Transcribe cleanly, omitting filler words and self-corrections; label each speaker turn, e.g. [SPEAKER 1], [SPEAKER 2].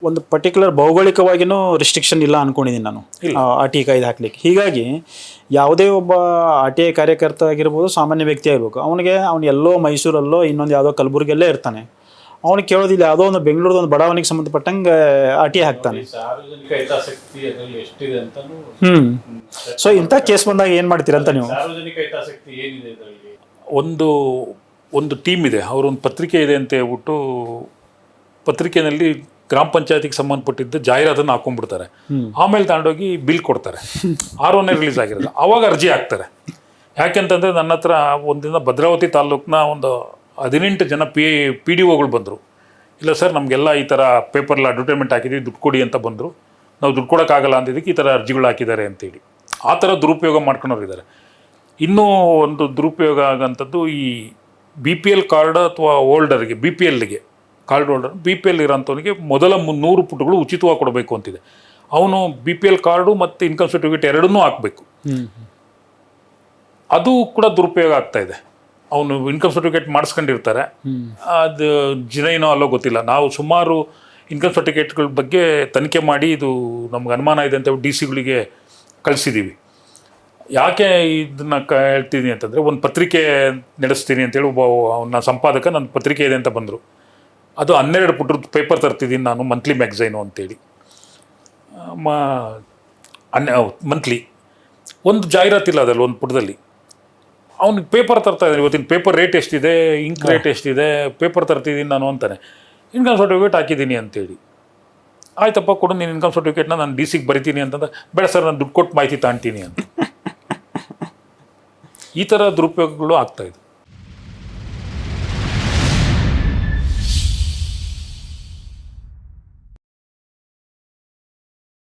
[SPEAKER 1] ಒಂದು particular ಭೌಗೋಳಿಕವಾಗಿಯೂ restriction ಇಲ್ಲ ಅಂದ್ಕೊಂಡಿದ್ದೀನಿ ನಾನು ಆರ್ ಟಿ ಕಾಯ್ದೆ ಹಾಕ್ಲಿಕ್ಕೆ. ಹೀಗಾಗಿ ಯಾವುದೇ ಒಬ್ಬ ಆರ್ ಟಿ ಐ ಕಾರ್ಯಕರ್ತ ಆಗಿರ್ಬೋದು, ಸಾಮಾನ್ಯ ವ್ಯಕ್ತಿ ಆಗಿರ್ಬೇಕು, ಅವನು ಎಲ್ಲೋ ಮೈಸೂರಲ್ಲೋ ಇನ್ನೊಂದು ಯಾವುದೋ ಕಲಬುರಗಿಯಲ್ಲೇ ಇರ್ತಾನೆ. ಅವನು ಕೇಳೋದಿಲ್ಲ, ಯಾವುದೋ ಒಂದು ಬೆಂಗಳೂರದ ಒಂದು ಬಡಾವಣೆಗೆ ಸಂಬಂಧಪಟ್ಟಂಗೆ ಆರ್ ಟಿ ಐ ಹಾಕ್ತಾನೆ. ಸೊ ಇಂಥ ಕೇಸ್ ಬಂದಾಗ ಏನು ಮಾಡ್ತೀರಂತ ನೀವು?
[SPEAKER 2] ಒಂದು ಟೀಮ್ ಇದೆ, ಅವರೊಂದು ಪತ್ರಿಕೆ ಇದೆ ಅಂತ ಹೇಳ್ಬಿಟ್ಟು ಪತ್ರಿಕೆಯಲ್ಲಿ ಗ್ರಾಮ ಪಂಚಾಯತಿಗೆ ಸಂಬಂಧಪಟ್ಟಿದ್ದು ಜಾಹೀರಾತನ್ನು ಹಾಕೊಂಡ್ಬಿಡ್ತಾರೆ. ಆಮೇಲೆ ತಗೊಂಡೋಗಿ ಬಿಲ್ ಕೊಡ್ತಾರೆ, ಆರೋನೇ ರಿಲೀಸ್ ಆಗಿರೋದು. ಆವಾಗ ಅರ್ಜಿ ಹಾಕ್ತಾರೆ. ಯಾಕೆಂತಂದರೆ ನನ್ನ ಹತ್ರ ಒಂದಿನ ಭದ್ರಾವತಿ ತಾಲೂಕಿನ ಒಂದು 18 ಜನ ಪಿ ಡಿ ಒಗಳು ಬಂದರು. ಇಲ್ಲ ಸರ್, ನಮಗೆಲ್ಲ ಈ ಥರ ಪೇಪರ್ಲ್ಲಿ ಅಡ್ವರ್ಟೈಸ್ಮೆಂಟ್ ಹಾಕಿದ್ವಿ, ದುಡ್ಡು ಕೊಡಿ ಅಂತ ಬಂದರು. ನಾವು ದುಡ್ಡು ಕೊಡೋಕ್ಕಾಗಲ್ಲ ಅಂದಿದ್ದಕ್ಕೆ ಈ ಥರ ಅರ್ಜಿಗಳು ಹಾಕಿದ್ದಾರೆ ಅಂತೇಳಿ ಆ ಥರ ದುರುಪಯೋಗ ಮಾಡ್ಕೊಂಡವ್ರಿದ್ದಾರೆ. ಇನ್ನೂ ಒಂದು ದುರುಪಯೋಗ ಆಗೋಂಥದ್ದು ಈ BPL ಕಾರ್ಡ್ ಅಥವಾ ಹೋಲ್ಡರ್ಗೆ, BPLಗೆ ಕಾರ್ಡ್ ಹೋಲ್ಡರ್, BPL ಇರೋಂಥವನಿಗೆ ಮೊದಲ 100 ಪುಟಗಳು ಉಚಿತವಾಗಿ ಕೊಡಬೇಕು ಅಂತಿದೆ. ಅವನು BPL ಕಾರ್ಡು ಮತ್ತು ಇನ್ಕಮ್ ಸರ್ಟಿಫಿಕೇಟ್ ಎರಡನ್ನೂ ಹಾಕಬೇಕು. ಅದು ಕೂಡ ದುರುಪಯೋಗ ಆಗ್ತಾಯಿದೆ. ಅವನು ಇನ್ಕಮ್ ಸರ್ಟಿಫಿಕೇಟ್ ಮಾಡಿಸ್ಕೊಂಡಿರ್ತಾರೆ, ಅದು ಜಿನೈನೋ ಅಲ್ಲೋ ಗೊತ್ತಿಲ್ಲ. ನಾವು ಸುಮಾರು ಇನ್ಕಮ್ ಸರ್ಟಿಫಿಕೇಟ್ಗಳ ಬಗ್ಗೆ ತನಿಖೆ ಮಾಡಿ ಇದು ನಮ್ಗೆ ಅನುಮಾನ ಇದೆ ಅಂತ DC ಗಳಿಗೆ ಕಳಿಸಿದ್ದೀವಿ. ಯಾಕೆ ಇದನ್ನು ಹೇಳ್ತೀನಿ ಅಂತಂದರೆ, ಒಂದು ಪತ್ರಿಕೆ ನಡೆಸ್ತೀನಿ ಅಂತೇಳಿ ಅವನ ಸಂಪಾದಕ ನನ್ನ ಪತ್ರಿಕೆ ಇದೆ ಅಂತ ಬಂದರು. ಅದು 12 ಪುಟದ ಪೇಪರ್ ತರ್ತಿದ್ದೀನಿ ನಾನು, ಮಂತ್ಲಿ ಮ್ಯಾಗ್ಝೈನು ಅಂತೇಳಿ. ಮಂತ್ಲಿ ಒಂದು ಜಾಹೀರಾತಿಲ್ಲ ಅದರಲ್ಲಿ, ಒಂದು ಪುಟದಲ್ಲಿ. ಅವ್ನಿಗೆ ಪೇಪರ್ ತರ್ತಾ ಇದ್ದಾನೆ, ಇವತ್ತಿನ ಪೇಪರ್ ರೇಟ್ ಎಷ್ಟಿದೆ, ಇಂಕ್ ರೇಟ್ ಎಷ್ಟಿದೆ, ಪೇಪರ್ ತರ್ತಿದ್ದೀನಿ ನಾನು ಅಂತಾನೆ. ಇನ್ಕಮ್ ಸರ್ಟಿಫಿಕೇಟ್ ಹಾಕಿದ್ದೀನಿ ಅಂತೇಳಿ. ಆಯ್ತಪ್ಪ, ಕೊಡು ನೀನು ಇನ್ಕಮ್ ಸರ್ಟಿಫಿಕೇಟ್ನ, ನಾನು DC ಬರಿತೀನಿ ಅಂತಂದ್ರೆ, ಬೇಡ ಸರ್ ನಾನು ದುಡ್ಡು ಕೊಟ್ಟು ಮಾಹಿತಿ ತಗೊಳ್ತೀನಿ ಅಂತ. ಈ ಥರ ದುರುಪಯೋಗಗಳು ಆಗ್ತಾಯಿದೆ.